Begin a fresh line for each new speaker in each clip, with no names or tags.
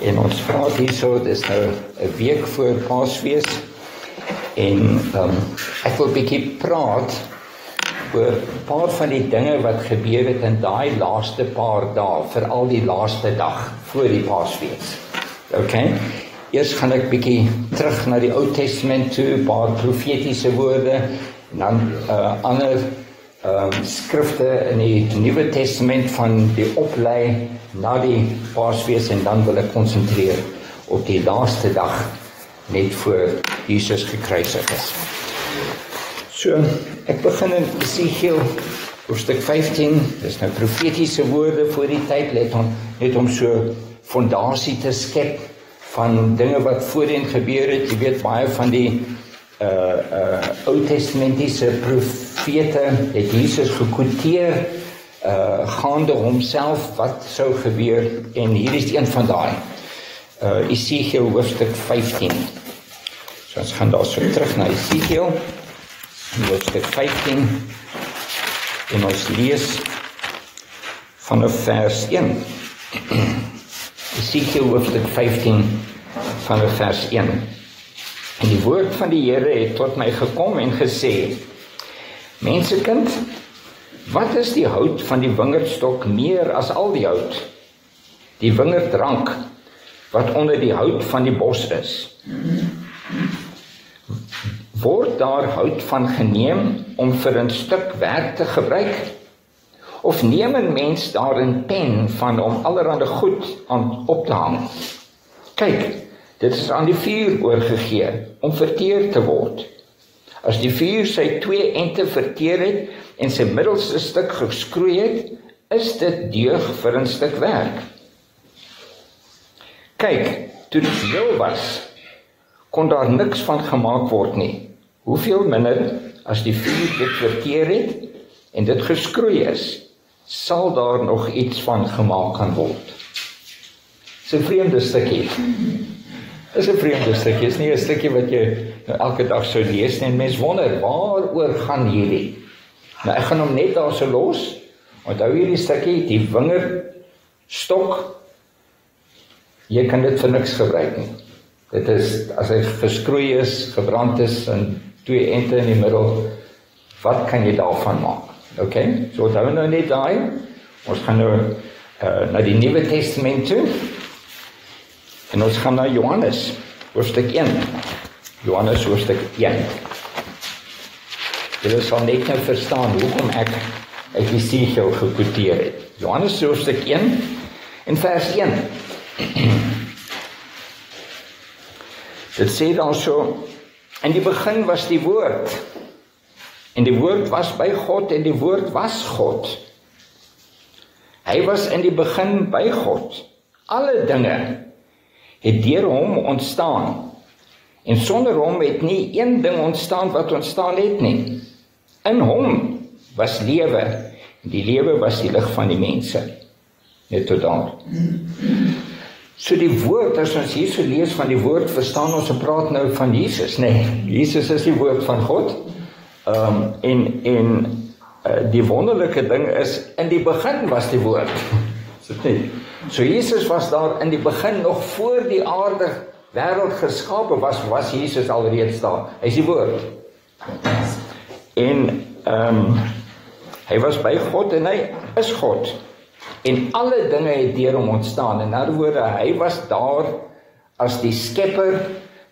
En ons praat hierso, dis nou 'n week voor Paasfees. En ek wil 'n bietjie praat oor 'n paar van die dinge wat gebeur het in daai laaste paar dae, veral die laaste dag voor die Paasfees. Okay? Eers gaan ek bietjie terug na die Ou Testament toe, 'n paar profetiese woorde, en dan ander skrifte in die Nuwe Testament van die oplei na die Paasfees, en dan wil ek konsentreer op die laaste dag net voor Jesus gekruisig is. So, ek begin in Esegiel hoofstuk 15, dis nou profetiese woorde voor die tyd, net om so fondasie te skep van dinge wat voorheen gebeur het. Jy weet, baie van die Ou Testamentiese profete het Jesus gekwoteer gaande homself wat sou gebeur, en hier is een van daai, Esegiel hoofstuk 15. So ons gaan daar so terug na Esegiel hoofstuk 15 en ons lees vanaf vers 1. Esegiel hoofstuk 15 vanaf vers 1. En die woord van die Here het tot my gekom en gesê: Mensekind, wat is die hout van die wingerdstok meer as al die hout? Die wingerdrank wat onder die hout van die bos is. Word daar hout van geneem om vir 'n stuk werk te gebruik? Of neem 'n mens daar 'n pen van om allerhande goed aan op te hang? Kyk, dit is aan die vuur oorgegee om verteer te word. As die vuur sy 2 ente verteer het en sy middelste stuk geskroei het, is dit deug vir 'n stuk werk. Kyk, toe dit heel was, kon daar niks van gemaak word nie. Hoeveel minder as die vuur dit verteer het en dit geskroei is, sal daar nog iets van gemaak kan word. Dis 'n vreemde stukkie. Is 'n vreemde stukkie, is nie 'n stukkie wat jy elke dag sou lees nie, en mens wonder, waaroor gaan hierdie? Nou ek gaan hom net daar so los. Onthou hierdie stukkie, die wingerdstok, jy kan dit vir niks gebruik nie. Dit is, as hy geskroei is, gebrand is, en 2 ente in die middel, wat kan jy daarvan maak? Okay, so onthou nou net daai. Ons gaan nou na die Nuwe Testament toe, en ons gaan na Johannes, hoofstuk 1. Johannes, hoofstuk 1. Julle sal net nou verstaan hoekom ek uit Esegiel gekwoteer het. Johannes, hoofstuk 1, en vers 1. Dit sê dan so: in die begin was die woord, en die woord was by God, en die woord was God. Hy was in die begin by God. Alle dinge het deur hom ontstaan, en sonder hom het nie een ding ontstaan wat ontstaan het nie. In hom was lewe, en die lewe was die lig van die mense. Net tot daar. So die woord, as ons hier so lees van die woord, verstaan ons en praat nou van Jesus. Nee, Jesus is die woord van God. Die wonderlike ding is, in die begin was die woord. Is dit nie? So Jesus was daar in die begin, nog voor die aarde wêreld geskape was Jesus alreeds daar. Hy is die woord. En hy was by God en hy is God. En alle dinge het deur hom ontstaan. In ander woorde, hy was daar as die skepper.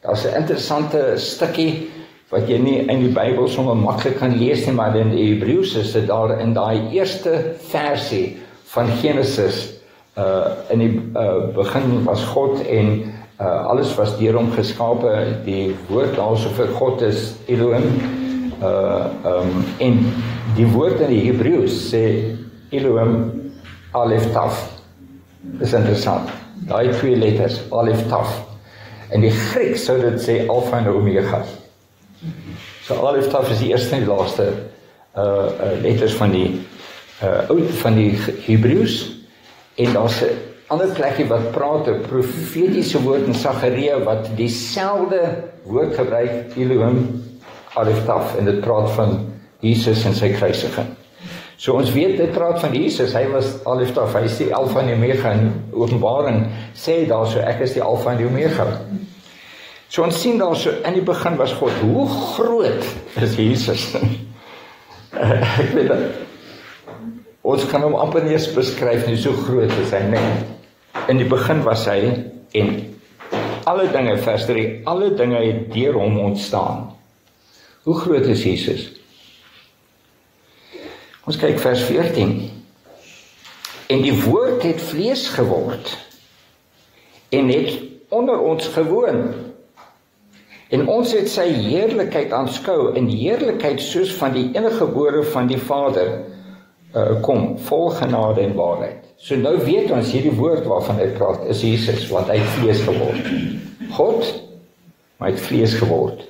Daar's 'n interessante stukkie wat jy nie in die Bybel sommer maklik kan lees nie, maar in die Hebreëus is dit daar in daai eerste versie van Genesis. In die begin was God, en alles was deur hom geskape. Die woord daarso vir God is Elohim. En die woord in die Hebreëus sê Elohim Alef Taf. Dis interessant. Daai 2 letters, Alef Taf. In die Grieks sou dit sê Alpha en Omega. So Alef Taf is die eerste en die laaste letters van die Hebreëus. En daar's 'n ander plekkie wat praat, 'n profetiese woord in Sagaria wat dieselfde woord gebruik, Elohim Alef Taf, en dit praat van Jesus en sy kruisiging. So ons weet, dit praat van Jesus, hy was Alif-Taf, hy is die Alpha en die Omega, in Openbaring sê daar so, ek is die Alpha en die Omega. So ons sien daar so, in die begin was God, hoe groot is Jesus? Ek weet dat, ons kan hom amper nie eens beskryf nie, so groot is hy, nee. In die begin was hy, en alle dinge, vers 3, alle dinge het deur hom ontstaan. Hoe groot is Jesus? Ons kyk vers 14. En die woord het vlees geword, en het onder ons gewoon, en ons het sy heerlikheid aanskou, en heerlikheid soos van die eniggebore van die Vader, kom, vol genade en waarheid. So nou weet ons, hierdie woord waarvan hy praat, is Jesus, want hy het vlees geword. God, maar hy het vlees geword.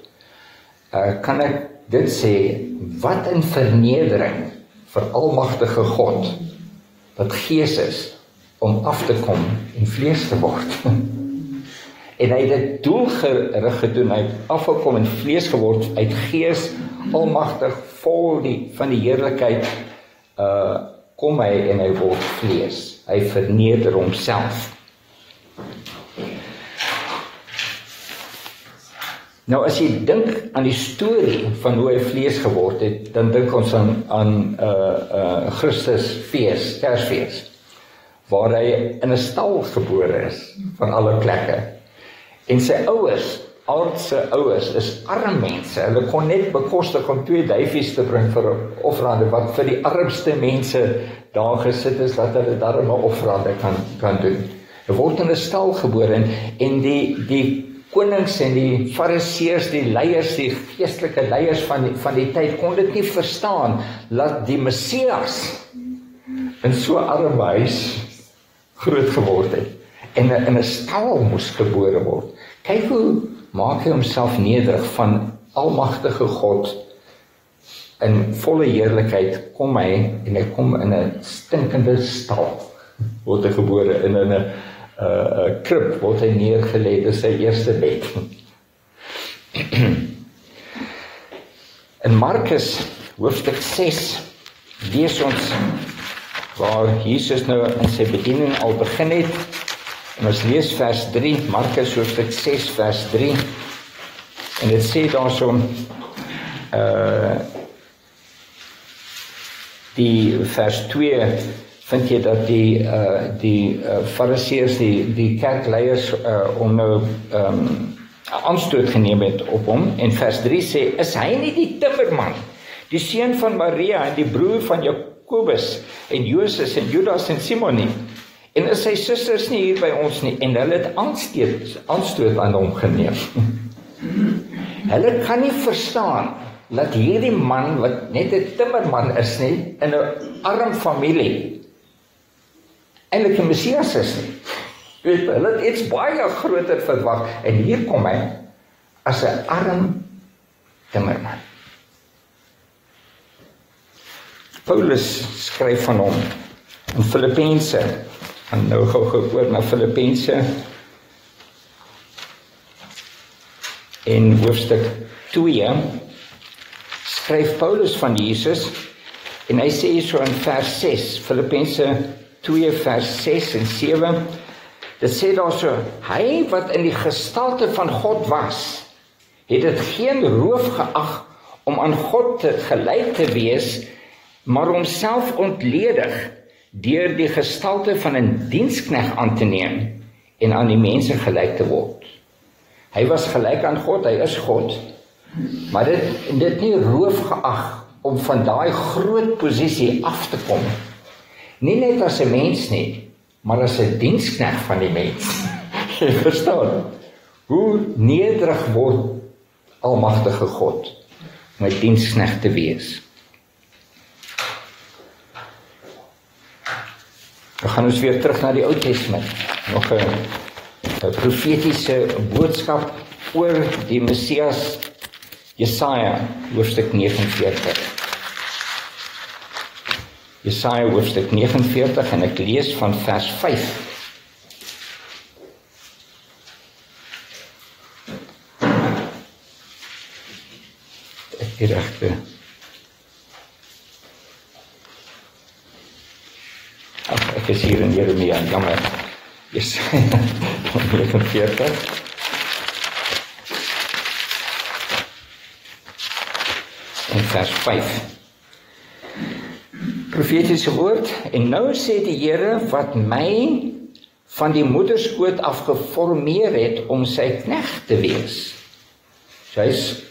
Kan ek dit sê, wat in vernedering vir almagtige God, dat Gees is, om af te kom en vlees te word. En hy het dit doelgerig gedoen, hy het afgekom en vlees geword, uit Gees, almagtig, vol van die heerlikheid, kom hy en hy word vlees. Hy verneder homself. Nou as jy dink aan die storie van hoe hy vlees geword het, dan dink ons aan Christus fees, Kersfees, waar hy in 'n stal gebore is, van alle plekke. En sy ouers, aardse ouers, is arm mense. Hulle kon net bekostig om 2 duifies te bring vir offerande, wat vir die armste mense daar gesit is, dat hulle daarom 'n offerande kan doen. Hy word in 'n stal gebore, en die konings en die fariseërs, die leiers, die geestelike leiers van die tyd, kon dit nie verstaan, dat die Messias in so 'n arm huis groot geword het, en in 'n stal moes gebore word. Kyk hoe maak hy homself nederig, van almagtige God, in volle heerlikheid kom hy, en hy kom in 'n stinkende stal, word hy gebore, in 'n krib word hy neergelê, dis sy eerste bed. In Markus hoofstuk 6 lees ons waar Jesus nou in sy bediening al begin het, en ons lees vers 3, Markus hoofstuk 6 vers 3, en dit sê daar so, die vers 2, vind jy dat die fariseërs, die kerkleiers, om nou aanstoot geneem het op hom, en vers 3 sê, is hy nie die timmerman, die seun van Maria, en die broer van Jakobus, en Joses, en Judas, en Simon nie, en is sy susters nie hier by ons nie, en hulle het aanstoot aan hom geneem. Hulle kan nie verstaan, dat hierdie man, wat net 'n timmerman is nie, in 'n arm familie, eintlik 'n Messias is nie. Hulle het iets baie groter verwag, en hier kom hy, as 'n arm timmerman. Paulus skryf van hom, in Filippense, en nou gou oor na Filippense, in hoofstuk 2, skryf Paulus van Jesus, en hy sê so in vers 6, Filippense 2 vers 6 en 7, dit sê daar so, hy wat in die gestalte van God was, het dit geen roof geag om aan God gelyk te wees, maar homself ontledig deur die gestalte van 'n diensknegt aan te neem en aan die mense gelyk te word. Hy was gelyk aan God, hy is God, maar dit nie roof geag om van daai groot posisie af te kom. Nie net as 'n mens nie, maar as 'n diensknegt van die mens. Jy verstaan? Hoe nederig word almagtige God om 'n diensknegt te wees. Dan gaan ons weer terug na die Ou Testament. Nog 'n profetiese boodskap oor die Messias, Jesaja, hoofstuk 49. Jesaja, hoofstuk 49, en ek lees van vers 5. Die regte. Ek is hier in Jeremia, jammer. Jesaja 49. En vers 5. Profetiese woord, en nou sê die Here wat my van die moederskoot af geformeer het om sy knegt te wees. So hy is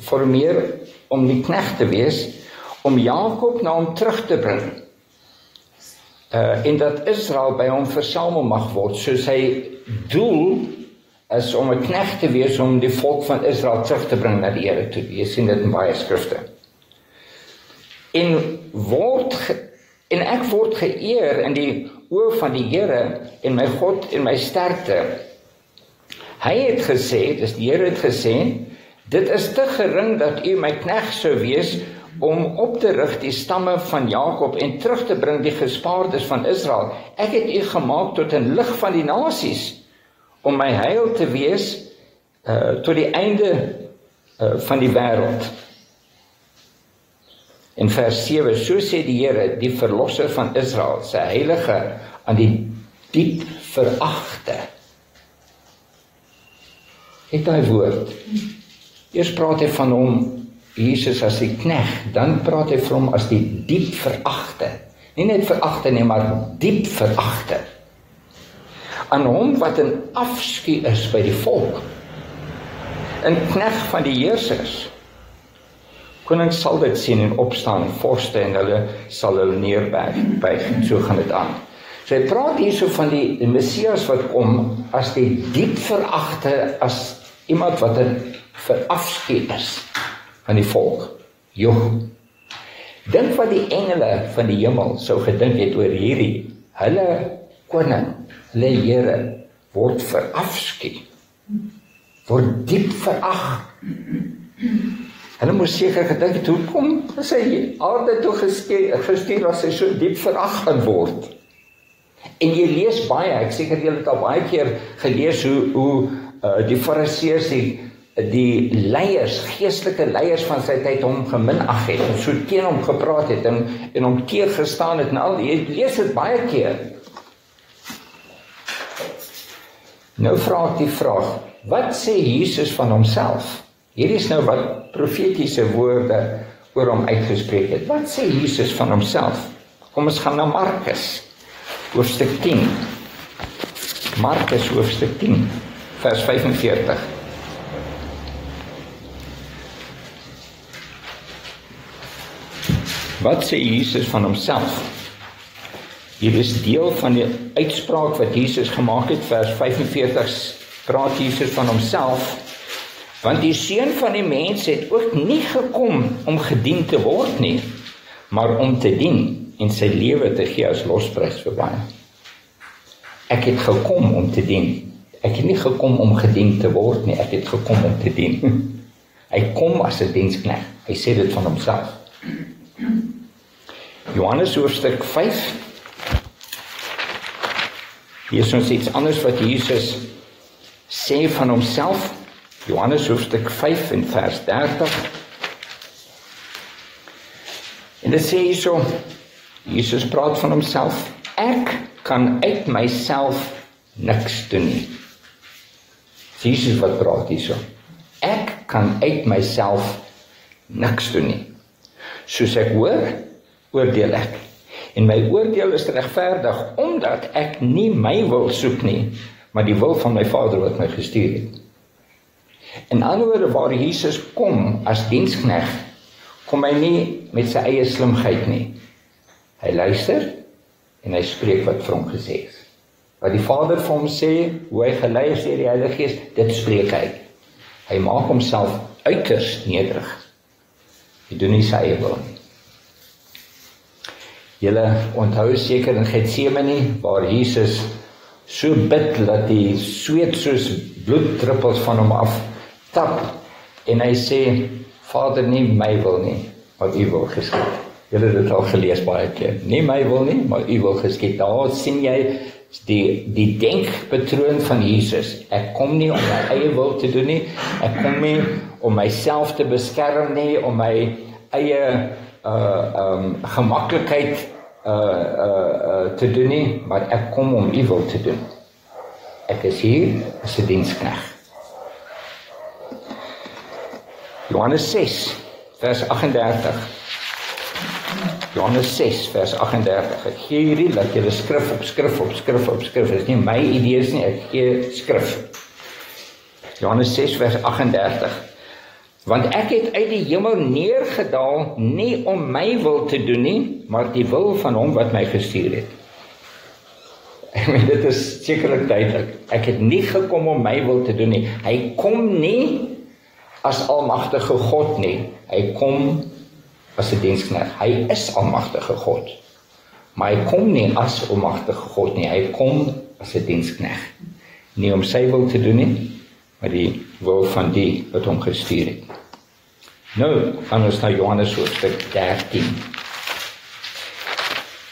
geformeer om die knegt te wees, om Jakob na hom terug te bring. En dat Israel by hom versamel mag word. So sy doel is om 'n knegt te wees om die volk van Israel terug te bring na die Here toe. Jy sien dit in baie skrifte. En ek word geëer in die oë van die Here en my God en my sterkte. Hy het gesê, dis die Here het gesê, dit is te gering dat u my knegt sou wees om op te rig die stamme van Jakob en terug te bring die gespaardes van Israel. Ek het u gemaak tot 'n lig van die nasies, om my heil te wees tot die einde van die wêreld. In vers 7, so sê die Here, die verlosser van Israel, sy heilige, aan die diep veragte. Het hy woord. Eers praat hy van hom, Jesus as die knegt, dan praat hy vir hom as die diep veragte. Nie net veragte nie, maar diep veragte. Aan hom wat in afskuw is by die volk. 'n knegt van die heersers. Koning sal dit sien en opstaan, vorste, en hulle sal hulle neerbuig. So gaan dit aan. So hy praat hierso van die Messias wat kom as die diep veragte, as iemand wat in verafskuw is van die volk. Dink wat die engele van die hemel sou gedink het oor hierdie, hulle koning, hulle Here, word verafskuw, word diep verag. Hulle moes seker gedink het, hoekom is hy aarde toe gestuur as hy so diep verag gaan word? En jy lees baie, ek seker julle het al baie keer gelees hoe die Fariseërs die leiers, geestelike leiers van sy tyd hom geminag het, en so teen hom gepraat het, en hom teëgestaan het, en al, jy lees dit baie keer. Nou vra ek die vraag, wat sê Jesus van homself? Hier is nou wat profetiese woorde oor hom uitgespreek het. Wat sê Jesus van homself? Kom ons gaan na Markus, hoofstuk 10. Markus, hoofstuk 10, vers 45. Wat sê Jesus van homself? Hier is deel van die uitspraak wat Jesus gemaak het, vers 45, praat Jesus van homself, want die Seun van die mens het ook nie gekom om gedien te word nie, maar om te dien en sy lewe te gee as losprys vir baie. Ek het gekom om te dien. Ek het nie gekom om gedien te word nie, ek het gekom om te dien. Hy kom as 'n diensknegt. Hy sê dit van homself. Johannes hoofstuk 5. Hier is ons iets anders wat Jesus sê van homself. Johannes hoofstuk 5 en vers 30. En dit sê hierso, Jesus praat van homself, ek kan uit myself niks doen nie. Jesus wat praat hierso. Ek kan uit myself niks doen nie. Soos ek hoor, oordeel ek. En my oordeel is regverdig, omdat ek nie my wil soek nie, maar die wil van my Vader wat my gestuur het. In ander woorde, waar Jesus kom as diensknegt, kom hy nie met sy eie slimheid nie. Hy luister en hy spreek wat vir hom gesê is. Wat die Vader vir hom sê, hoe hy gelei is deur die Heilige Gees, dit spreek hy. Hy maak homself uiters nederig. Hy doen nie sy eie wil nie. Julle onthou seker in Getsemane, waar Jesus so bid, dat die sweet soos bloeddruppels van hom af tap, en hy sê, Vader, nie my wil nie, maar u wil geskied. Julle het dit al gelees baie keer. Nie my wil nie, maar u wil geskied. Daar sien jy die denkpatroon van Jesus. Ek kom nie om my eie wil te doen nie, ek kom nie om myself te beskerm nie, om my eie gemaklikheid te doen nie, maar ek kom om u wil te doen. Ek is hier as 'n diensknegt. Johannes 6, vers 38. Johannes 6, vers 38. Ek gee hierdie, dat julle skrif op skrif op skrif op skrif. Dit is nie my idees nie, ek gee skrif. Johannes 6, vers 38. Want ek het uit die hemel neergedaal, nie om my wil te doen nie, maar die wil van hom wat my gestuur het. Ek meen, dit is sekerlik duidelik. Ek het nie gekom om my wil te doen nie. Hy kom nie as almagtige God nie. Hy kom as 'n diensknegt. Hy is almagtige God. Maar hy kom nie as almagtige God nie. Hy kom as 'n diensknegt. Nie om sy wil te doen nie, maar die wil van die wat hom gestuur het. Nou, gaan ons na Johannes hoofstuk 13.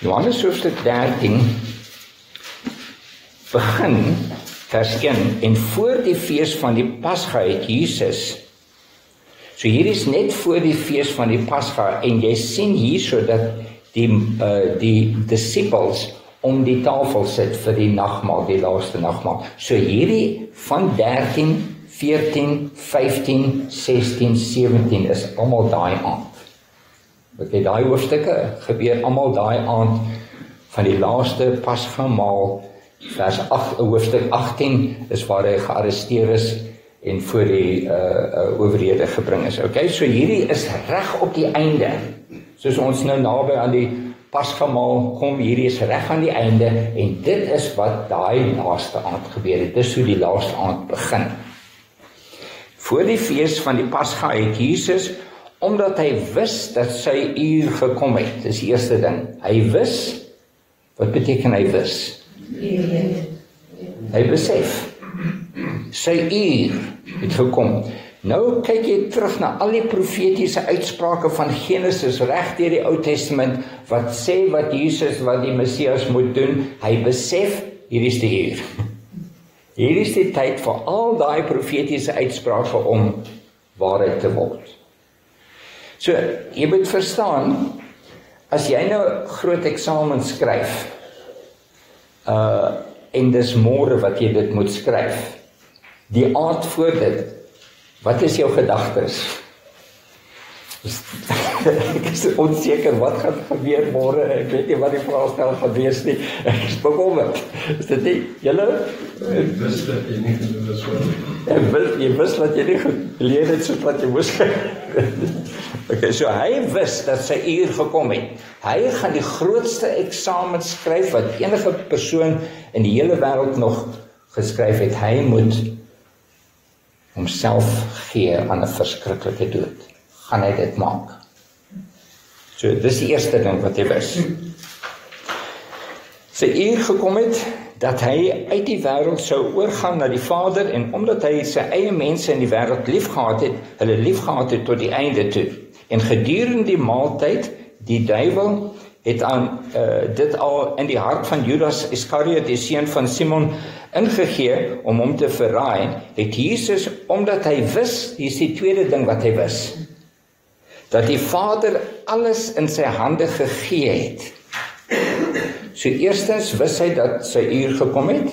Johannes hoofstuk 13 begin vers 1, en voor die fees van die Pasga het Jesus, so hier is net voor die fees van die Pasga, en jy sien hierso dat die disciples om die tafel sit vir die nagmaal, die laaste nagmaal. So hierdie van 13, 14, 15, 16, 17 is almal daai aand. Okay, daai hoofstukke gebeur almal daai aand van die laaste Pasgamaal. Vers 8, hoofstuk 18 is waar hy gearresteer is en voor die owerhede gebring is. Okay, so hierdie is reg op die einde. Soos ons nou naby aan die Pasgamaal kom, hierdie is reg aan die einde, en dit is wat daai laaste aand gebeur het. Dis hoe die laaste aand begin. Voor die fees van die Pasga het Jesus, omdat hy wis dat sy uur gekom het, dis die eerste ding. Hy wis, wat beteken hy wis? Hy besef, sy uur het gekom. Nou kyk jy terug na al die profetiese uitsprake van Genesis reg deur die Ou Testament, wat sê wat Jesus, wat die Messias moet doen. Hy besef, hier is die uur. Hier is die tyd vir al daai profetiese uitsprake om waarheid te word. So, jy moet verstaan, as jy nou groot eksamen skryf, en dis môre wat jy dit moet skryf, die aand voor dit, wat is jou gedagtes? Ek is onseker wat gaan gebeur môre, ek weet nie wat die vraagstel gaan wees nie, ek is bekommerd. Is dit nie, julle?
Ek wis dat jy nie gedoen is wat.
Jy wis dat jy nie geleer het soos wat jy moes. Okay, so hy wis dat sy uur gekom het. Hy gaan die grootste eksamen skryf wat enige persoon in die hele wêreld nog geskryf het. Hy moet homself gee aan 'n verskriklike dood. Gaan hy dit maak? So, dis die eerste ding wat hy wis. Sy uur gekom het, dat hy uit die wêreld sou oorgaan na die Vader, en omdat hy sy eie mense in die wêreld liefgehad het, hulle liefgehad het tot die einde toe. En gedurende die maaltyd, die duiwel het aan dit al in die hart van Judas Iskariot, die seun van Simon, ingegee om hom te verraai, het Jesus, omdat hy wis, hier is die tweede ding wat hy wis, dat die Vader alles in sy hande gegee het. So eerstens wis hy dat sy uur gekom het.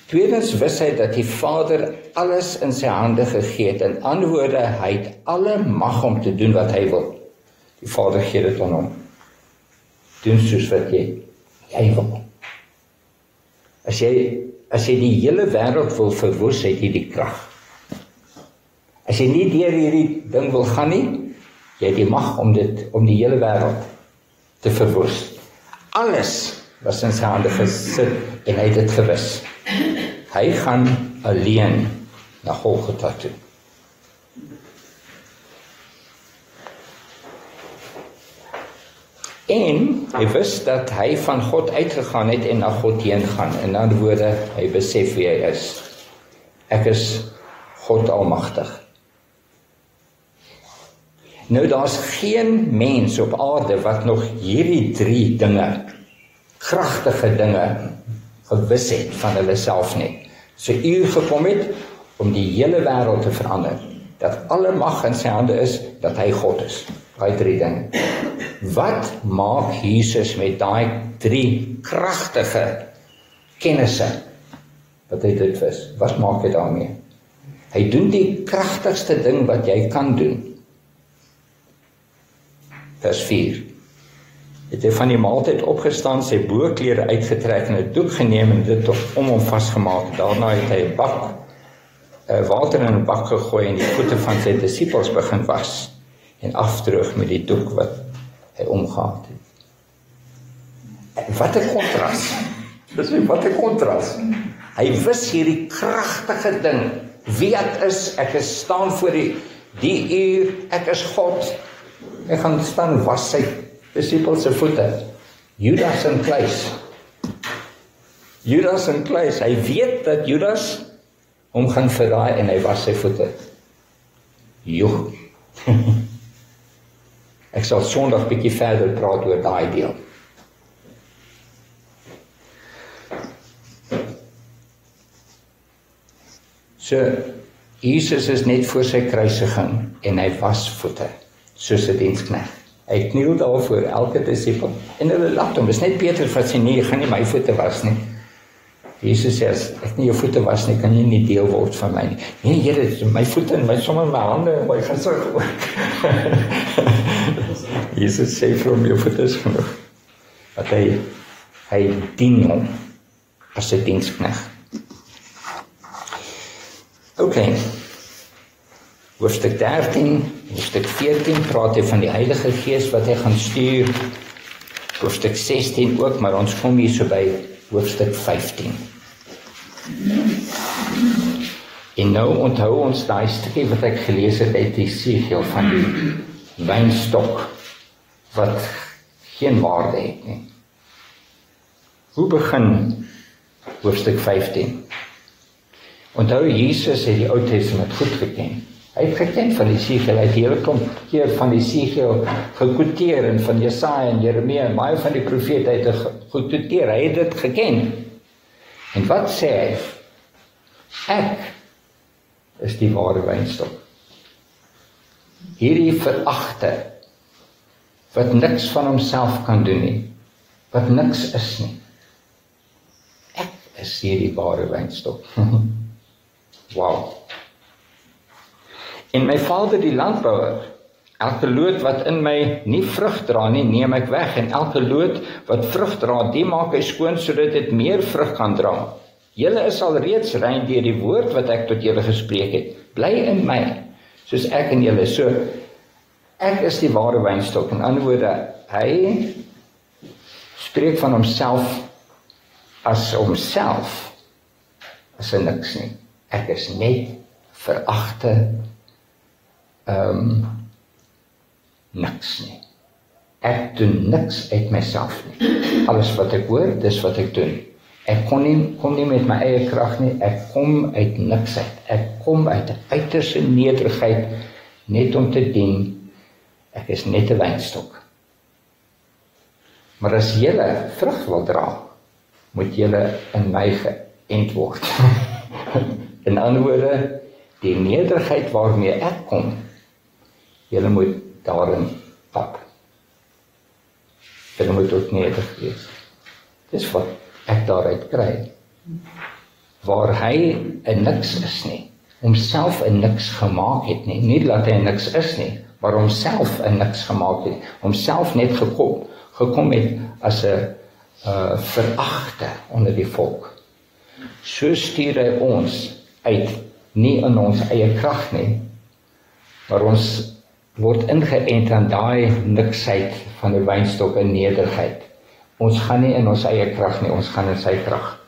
Tweedens wis hy dat die Vader alles in sy hande gegee het. In ander woorde, hy het alle mag om te doen wat hy wil. Die Vader gee dit aan hom. Doen soos wat jy wil. As jy die hele wêreld wil verwoes, het jy die krag. As jy nie deur hierdie ding wil gaan nie, jy het die mag om die hele wêreld te verwoes. Alles was in sy hande gesit en hy het dit gewis. Hy gaan alleen na Golgotha toe. En hy wis dat hy van God uitgegaan het en na God heen gaan. In ander woorde, hy besef wie hy is. Ek is God almagtig. Nou, daar's geen mens op aarde wat nog hierdie 3 dinge, kragtige dinge, gewis het van hulle self net. Sy uur gekom het om die hele wêreld te verander. Dat alle mag in sy hande is, dat hy God is. Daai 3 dinge. Wat maak Jesus met daai 3 kragtige kennisse wat hy dit was? Wat maak hy daarmee? Hy doen die kragtigste ding wat jy kan doen. Vers 4. Het hy van die maaltyd opgestaan, sy boklere uitgetrek en 'n doek geneem en dit om hom vasgemaak. Daarna het hy 'n bak water in 'n bak gegooi en die voete van sy disippels begin was en afdroog met die doek wat hy omgehad het. Wat 'n kontras. Wat 'n kontras. Hy wis hierdie kragtige ding. Wie ek is staan voor die uur, ek is God. Hy gaan staan was sy disippels se voete. Judas in kluis. Hy weet dat Judas hom gaan verraai en hy was sy voete. Joh. Ek sal Sondag bietjie verder praat oor daai deel. So, Jesus is net voor sy kruisiging en hy was voete, soos 'n diensknegt. Hy kniel daar voor elke disipel en hulle laat hom. Dis net Petrus wat sê nee, jy gaan nie my voete was nie. Jesus sê as ek nie jou voete was nie, kan jy nie deel word van my nie. Nee, Here, my voete en sommer my hande en my gesig ook. Jesus sê vir hom jou voete is genoeg. Dat hy dien hom as 'n diensknegt. Okay. Hoofstuk 13, hoofstuk 14 praat hy van die Heilige Gees wat hy gaan stuur. Hoofstuk 16 ook, maar ons kom hier so by hoofstuk 15. En nou onthou ons daai stukkie wat ek gelees het uit Jesegiel van die wynstok wat geen waarde het nie. Hoe begin hoofstuk 15? Onthou, Jesus het die Ou Testament goed geken. Hy het geken van Jesegiel, hy het hele klomp keer van Jesegiel gekwoteer en van Jesaja en Jeremia en baie van die profete het hy gekwoteer. Hy het dit geken. En wat sê hy? Ek is die ware wynstok. Hierdie veragte wat niks van homself kan doen nie, wat niks is nie. Ek is hierdie ware wynstok. Wow. En my Vader die landbouer, elke loot wat in my nie vrug dra nie, neem ek weg, en elke loot wat vrug dra, die maak hy skoon, sodat dit meer vrug kan dra. Julle is al reeds rein deur die woord wat ek tot julle gespreek het. Bly in my, soos ek in julle. So, ek is die ware wynstok. In ander woorde, hy spreek van homself as hy niks nie. Ek is net veragte niks nie. Ek doen niks uit myself nie. Alles wat ek hoor, dis wat ek doen. Ek kom nie met my eie krag nie, ek kom uit niks uit. Ek kom uit 'n uiterste nederigheid, net om te dien. Ek is net 'n wynstok. Maar as julle vrug wil dra, moet julle in my geënt word. In ander woorde, die nederigheid waarmee ek kom, julle moet daarin stap. Julle moet ook nederig wees. Dis wat ek daaruit kry. Waar hy 'n niks is nie, homself 'n niks gemaak het nie, nie dat hy 'n niks is nie, maar homself 'n niks gemaak het, homself net gekom het as 'n veragte onder die volk. So stuur hy ons uit, nie in ons eie krag nie, maar ons word ingeënt aan daai niksheid van 'n wynstok in nederigheid. Ons gaan nie in ons eie krag nie, ons gaan in sy krag.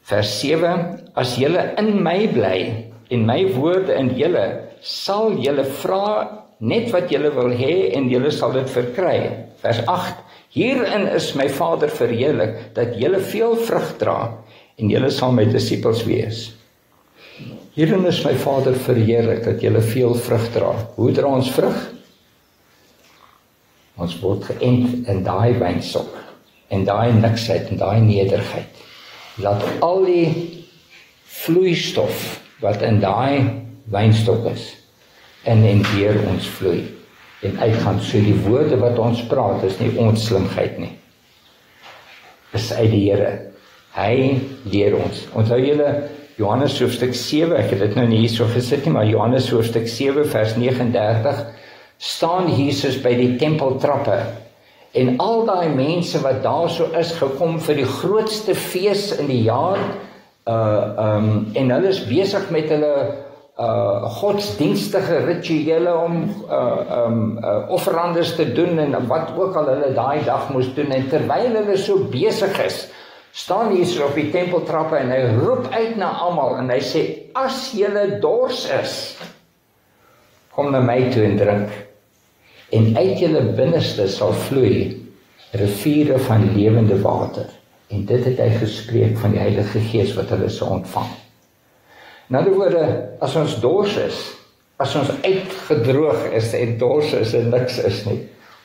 Vers 7, as julle in my bly, en my woorde in julle, sal julle vra net wat julle wil hê, en julle sal dit verkry. Vers 8, hierin is my Vader verheerlik, dat julle veel vrug dra, en julle sal my disippels wees. Hierin is my Vader verheerlik, dat julle veel vrug dra. Hoe dra ons vrug? Ons word geënt in daai wynstok, en daai niksheid, en daai nederigheid. Laat al die vloeistof wat in daai wynstok is, in en deur ons vloei en uitgaan. So die woorde wat ons praat is nie ons slimheid nie, is uit die Here. Hy leer ons. Onthou julle Johannes hoofstuk 7, ek het dit nou nie hier so gesit nie, maar Johannes hoofstuk 7 vers 39 staan Jesus by die tempeltrappe en al daai mense wat daar so is gekom vir die grootste fees in die jaar en hulle is besig met hulle godsdienstige rituele om offerandes te doen en wat ook al hulle daai dag moes doen, en terwyl hulle so besig is, staan Jesus op die tempeltrappe en hy roep uit na almal en hy sê, as julle dors is, kom na my toe en drink, en uit julle binneste sal vloei riviere van lewende water. En dit het hy gespreek van die Heilige Gees wat hulle sou ontvang. In ander woorde, as ons dors is, as ons uitgedroog is en dors is en niks is nie,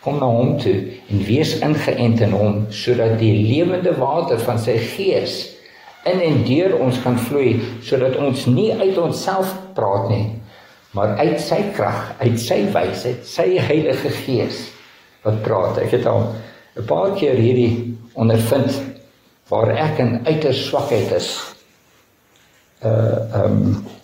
kom na hom toe en wees ingeënt in hom, sodat die lewende water van sy Gees in en deur ons kan vloei, sodat ons nie uit onsself praat nie, maar uit sy krag, uit sy wysheid, sy Heilige Gees wat praat. Ek het al 'n paar keer hierdie ondervind waar ek in uiters swakheid is.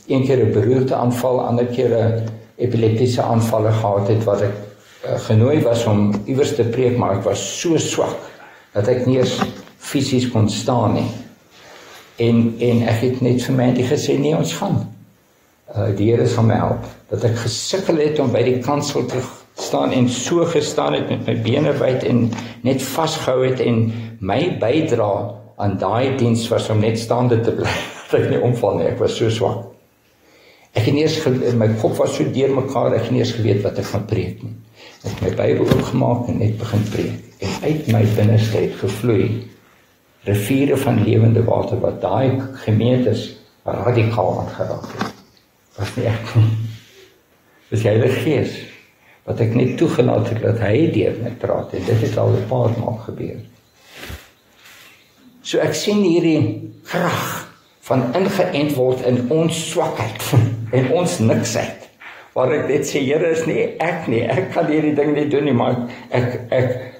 Een keer 'n beroerteaanval, ander keer 'n epileptiese aanvalle gehad het wat ek genooi was om iewers te preek, maar ek was so swak dat ek nie eens fisies kon staan nie. En ek het net vir my gesê, nee, ons gaan. Die Here sal my help. Dat ek gesukkel het om by die kansel te staan en so gestaan het met my bene wyd en net vasgehou het, en my bydra aan daai diens was om net staande te bly, dat ek nie omval nie, ek was so swak. Ek het nie eens, my kop was so deurmekaar, ek het nie eens geweet wat ek gaan preek nie. Ek het my Bybel oopgemaak en net begin preek, en uit my binneste het gevloei riviere van lewende water, wat daai gemeentes radikaal aangeraak het. Was nie ek nie. Dis die Heilige Gees, wat ek net toegelaat het, dat hy deur my praat, en dit het al 'n paar maal gebeur. So ek sien hierdie krag van ingeënt word in ons swakheid, en ons niksheid, waar ek net sê, Here, is nie ek nie, ek kan hierdie ding nie doen nie, maar ek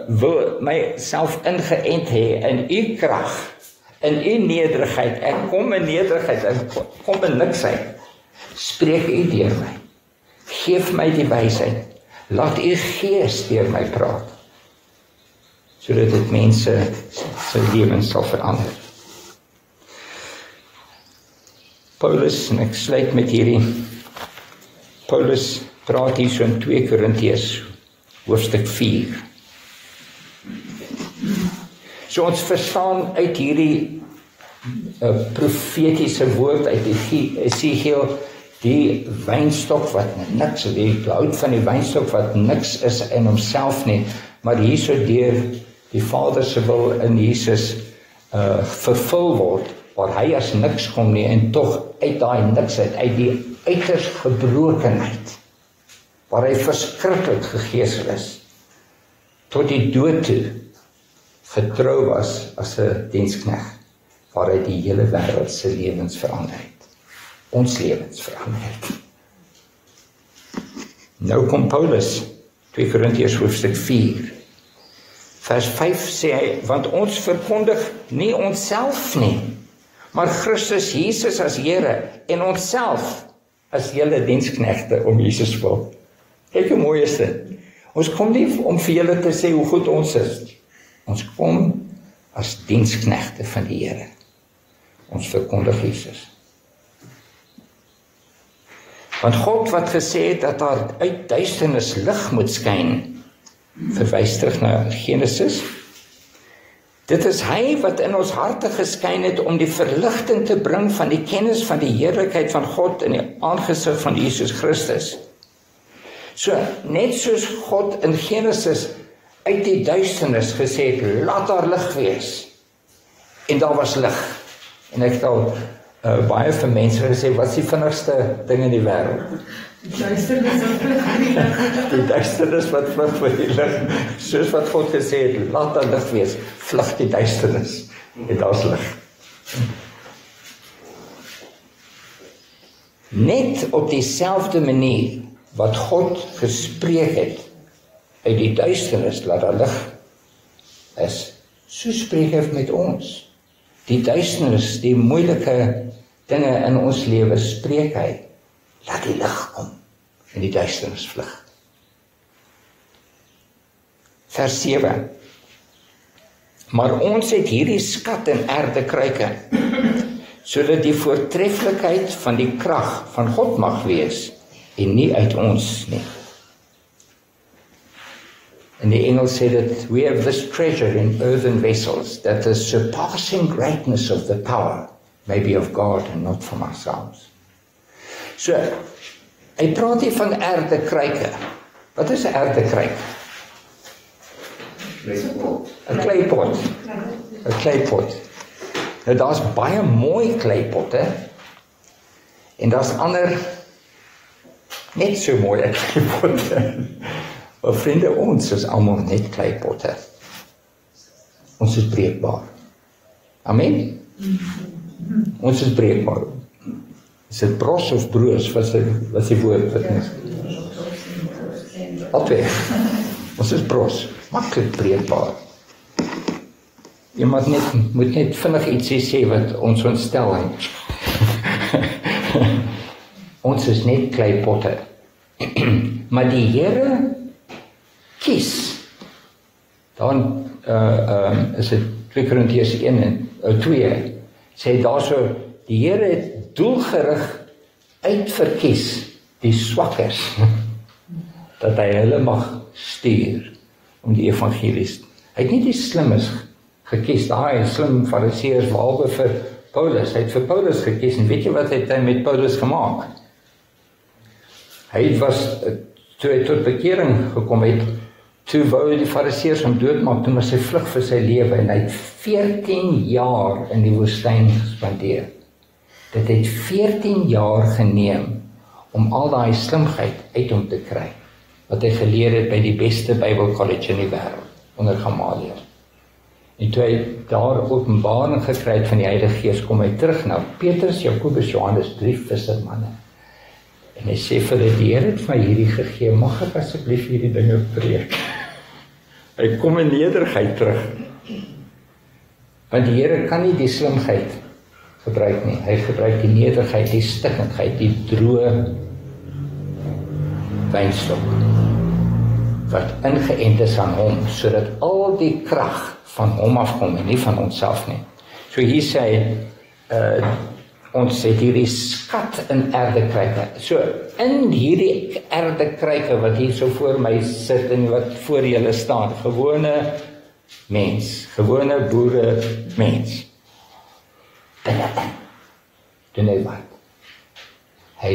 wil myself ingeënt hê in u krag, in u nederigheid, ek kom in nederigheid, ek kom in niksheid, spreek u deur my, geef my die wysheid, laat u Gees deur my praat, sodat dit mense se lewens sal verander. Paulus, en ek sluit met hierdie, Paulus praat hier so in 2 Korintiërs, hoofstuk 4. So ons verstaan uit hierdie profetiese woord uit Esegiel, die wynstok wat niks, die hout van die wynstok wat niks is in homself nie, maar hierso deur die Vader se wil in Jesus vervul word, waar hy as niks kom nie, en tog uit daai niksheid, uit die uiters gebrokenheid, waar hy verskriklik gegeesel is, tot die dood toe, getrou was as 'n diensknegt, waar hy die hele wêreld se lewens verander het, ons lewens verander het. Nou kom Paulus, 2 Korintiërs hoofstuk 4, vers 5 sê hy, want ons verkondig nie onsself nie, maar Christus Jesus as Here, en onsself as julle diensknegte om Jesus wil. Kyk hoe mooi is dit. Ons kom nie om vir julle te sê hoe goed ons is. Ons kom as diensknegte van die Here. Ons verkondig Jesus. Want God wat gesê het dat daar uit duisternis lig moet skyn, verwys terug na Genesis. Dit is hy wat in ons harte geskyn het om die verligting te bring van die kennis van die heerlikheid van God in die aangesig van Jesus Christus. So, net soos God in Genesis uit die duisternis gesê het, laat daar lig wees. En daar was lig. En ek het al baie vir mense gesê, wat is die vinnigste ding in die wêreld?
Die duisternis wat vlug vir die lig.
Die duisternis wat vlug vir die lig. Soos wat God gesê het, laat daar lig wees, vlug die duisternis. En daar's lig. Net op dieselfde manier wat God gespreek het uit die duisternis laat daar lig is, so spreek hy met ons. Die duisternis, die moeilike dinge in ons lewe spreek hy, laat die lig kom en die duisternis vlug. Vers 7. Maar ons het hierdie skat in aardekruike, sodat die voortreffelikheid van die krag van God mag wees en nie uit ons nie. In die Engels sê dit, we have this treasure in earthen vessels, that the surpassing greatness of the power may be of God and not from ourselves. So, hy praat hier van aardekruike. Wat is 'n aardekruik? 'n kleipot. 'n kleipot. Nou daar's baie mooi kleipotte en daar's ander net so mooi kleipotte. Maar vriende, ons is almal net kleipotte. Ons is breekbaar. Amen? Ons is breekbaar. Is dit bros of broos? Wat is die woord? Albei. Ons is bros. Maklik breekbaar. Iemand moet net vinnig ietsie sê wat ons ontstel het. Ons is net kleipotte. Maar die Here kies. Dan is dit 2 Korintiërs 1 en 2 sê daar so, die Here het doelgerig uitverkies die swakkes, dat hy hulle mag stuur om die evangelies. Hy het nie die slimmes gekies, daai slim fariseërs behalwe vir Paulus. Hy het vir Paulus gekies en weet jy wat het hy met Paulus gemaak? Hy was, toe hy tot bekering gekom het, toe wou die fariseërs hom doodmaak, toe was hy vlug vir sy lewe en hy het 14 jaar in die woestyn gespandeer. Dit het 14 jaar geneem om al daai slimheid uit hom te kry, wat hy geleer het by die beste Bybelkollege in die wêreld, onder Gamaliel. En toe hy daar openbaring gekry het van die Heilige Gees, kom hy terug na Petrus, Jakobus, Johannes, 3 vissermanne. En hy sê vir hulle, die Here het my hierdie gegee, mag ek asseblief hierdie dinge preek? Hy kom in nederigheid terug. Want die Here kan nie die slimheid gebruik nie. Hy gebruik die nederigheid, die stikkendheid, die droë wynstok wat ingeënt is aan hom, sodat al die krag van hom afkom en nie van onsself nie. So hier sê ons het hierdie skat in aardekruike. So in hierdie aardekruike wat hier so voor my sit en wat voor julle staan, gewone mens, gewone boere mens. Binne-in. Doen hy wat? Hy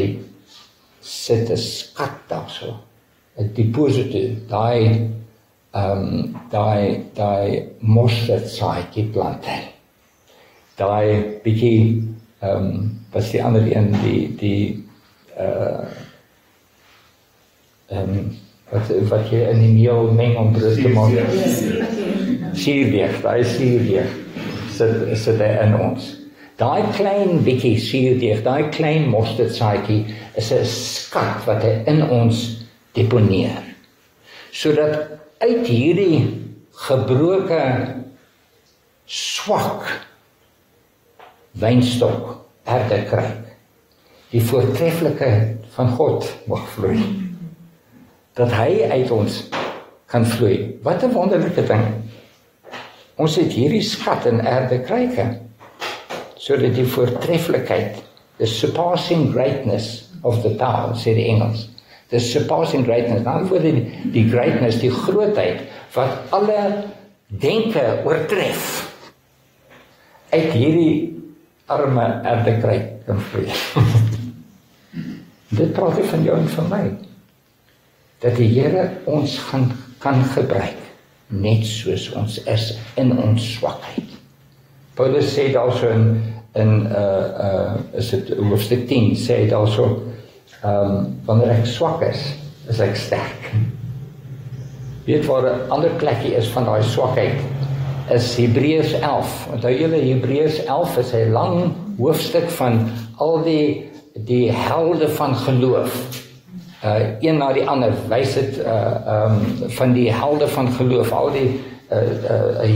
sit 'n skat daar so. 'n deposito, daai mosterdsaadjie plant. Daai bietjie wat is die ander een, wat jy in die meel meng om brood te maak. Suurdeeg, daai suurdeeg sit hy in ons. Daai klein bietjie suurdeeg, daai klein mosterdsaadjie is 'n skat wat hy in ons deponeer. Sodat uit hierdie gebroke, swak wynstok, aardekruik, die voortreffelikheid van God mag vloei. Dat hy uit ons kan vloei. Wat 'n wonderlike ding. Ons het hierdie skat in aardekruike, sodat die voortreffelikheid, the surpassing greatness of the power, sê die Engels, the surpassing greatness, dan word die greatness, die grootheid, wat alle denke oortref, uit hierdie arme aardekruik kan vloei. Dit praat van jou en van my, dat die Here ons kan gebruik, net soos ons is in ons swakheid. Paulus sê daar so is dit hoofstuk 10, sê hy daar so, wanneer ek swak is ek sterk. Weet waar 'n ander plekkie is van daai swakheid, is Hebreërs 11. Onthou julle, Hebreërs 11 is 'n lang hoofstuk van al die die helde van geloof. Een na die ander wys dit van die helde van geloof, al die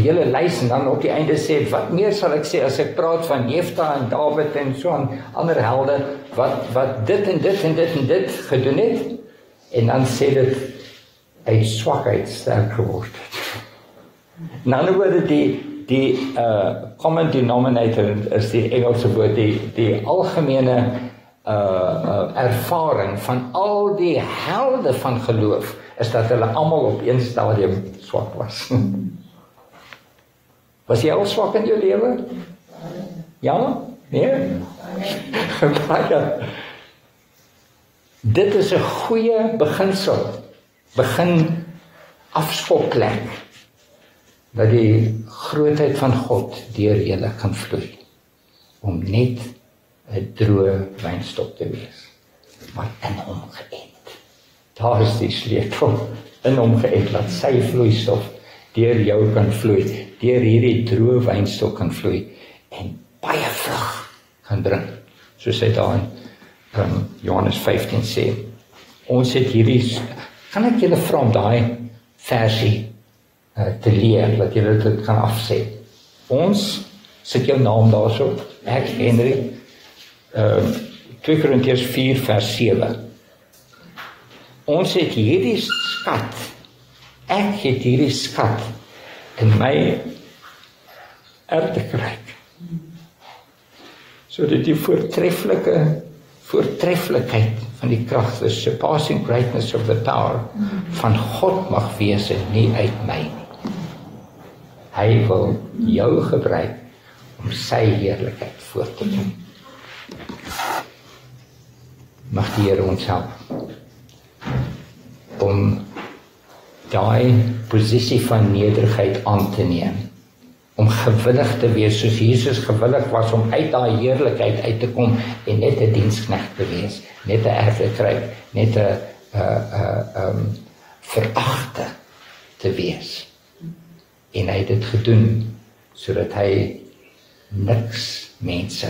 hele lys, en dan op die einde sê, wat meer sal ek sê as ek praat van Jefta en Dawid en so aan ander helde, wat dit en dit en dit en dit gedoen het, en dan sê dit, uit swakheid sterk geword het. In ander woorde, die common denominator is die Engelse woord, die algemene ervaring van al die helde van geloof, is dat hulle almal op een stadium swak was. Was jy al swak in jou lewe? Ja? Nee? Baie. Dit is 'n goeie beginsel, begin afskopplek, dat die grootheid van God deur julle kan vloei, om net 'n droë wynstok te wees, maar in hom geënt. Daar is die sleutel, in hom geënt, laat sy vloeistof deur jou kan vloei, deur hierdie droë wynstok kan vloei, en baie vrug kan bring, soos hy daar in Johannes 15 sê. Ons het hierdie, kan ek julle vra om daai versie te leer, dat julle dit kan afsê. Ons, sit jou naam daarso, ek, Henry, 2 Korintiërs 4 vers 7. Ons het hierdie skat, ek het hierdie skat in my erfdekryk, sodat die voortreffelikheid van die krag, the surpassing greatness of the power, van God mag wees en nie uit my nie. Hy wil jou gebruik om sy heerlikheid voort te doen. Mag die Here ons help om daai posisie van nederigheid aan te neem, om gewillig te wees, soos Jesus gewillig was om uit daai heerlikheid uit te kom en net 'n diensknegt te wees, net 'n erfdekryk, net 'n veragte te wees. En hy het dit gedoen sodat hy niks mense,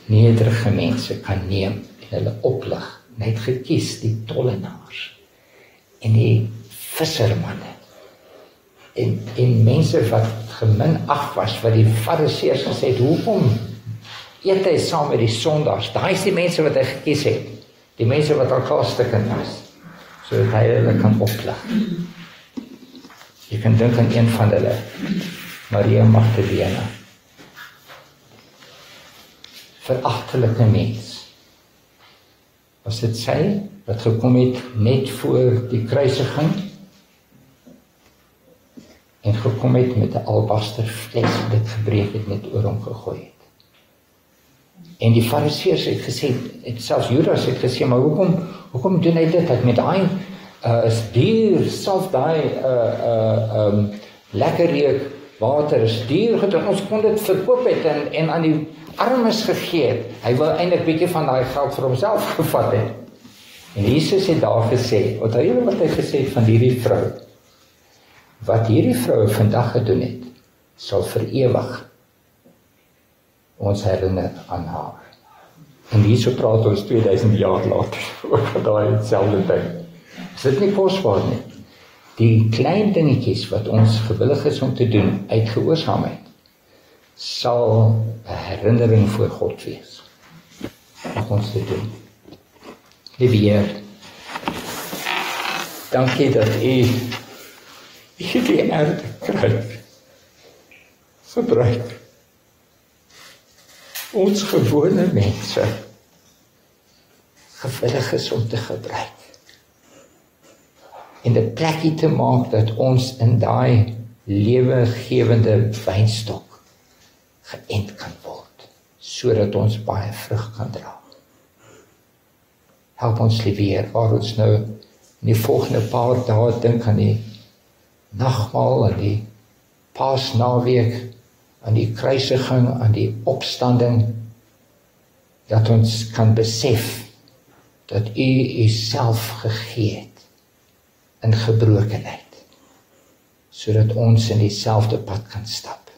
nederige mense kan neem en hulle oplig, net gekies die tollenaars en die vissermanne en mense wat geminag was, wat die fariseërs gesê het, hoekom eet hy saam met die sondaars? Daai is die mense wat hy gekies het, die mense wat al klaarstukkend was, sodat hy hulle kan oplig. Jy kan dink aan een van hulle, Maria Magdalena, veragtelike mens. Was dit sy wat gekom het net voor die kruisiging en gekom het met 'n albaster fles wat dit gebreek het, net oor hom gegooi het. En die fariseërs het gesê, selfs Judas het gesê, maar hoekom doen hy dit? Met daai is duur, selfs daai lekker reuk water is duur gedoen, ons kon dit verkoop het en aan die armes gegee het. Hy wil eintlik bietjie van daai geld vir homself gevat het. En Jesus het daar gesê, onthou julle wat hy gesê het van hierdie vrou? Wat hierdie vrou vandag gedoen het, sal vir ewig ons herinner aan haar. En hierso praat ons 2000 jaar later oor daai selfde ding. Is dit nie kosbaar nie? Die klein dingetjies wat ons gewillig is om te doen uit gehoorsaamheid, sal 'n herinnering voor God wees. Mag ons dit doen. Liewe Heer, dankie dat U hierdie erfdekryk gebruik. Ons gewone mense gewillig is om te gebruik. En 'n plekkie te maak dat ons in daai lewegewende wynstok geënt kan word, sodat ons baie vrug kan dra. Help ons, liewe Heer, waar ons nou in die volgende paar dae dink aan die nagmaal, aan die Paasnaweek, aan die kruisiging, aan die opstanding, dat ons kan besef dat U Uself gegee het in gebrokenheid, sodat ons in dieselfde pad kan stap.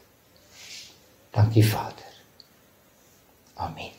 Dankie, Vader. Amen.